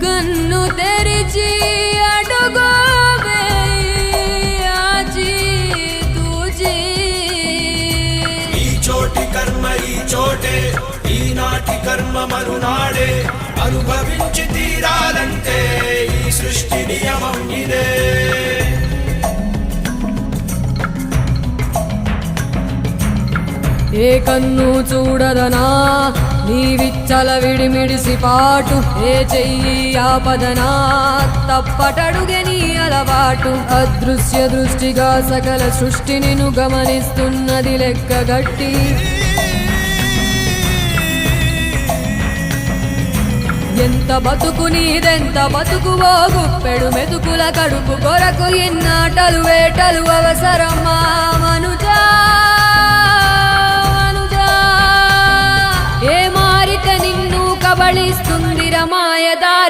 కన్ను తెరిచి అడుగు వేయాచి తూచి ఈ చోటి కర్మ ఈ చోటే ఈనాటి కర్మ మరునాడే అనుభవించి తీరాలంటే ఈ సృష్టి నియమం ఇదే ఏ కన్ను చూడదనా నీ విచ్చల విడిమిడిసి పాటు ఏ చెయ్యి ఆపదనా తప్పటడుగే నీ అలవాటు అదృశ్య దృష్టిగా సకల సృష్టిని ను గమనిస్తున్నది లెక్కగట్టి ఎంత బతుకు నీదెంత బతుకువో గుప్పెడు మెతుకుల కడుపు కొరకు ఎన్నాటలు వేటలు అవసరమా మనుజా ఏ మారిక నిన్ను కబళిస్తుంది రమాయదా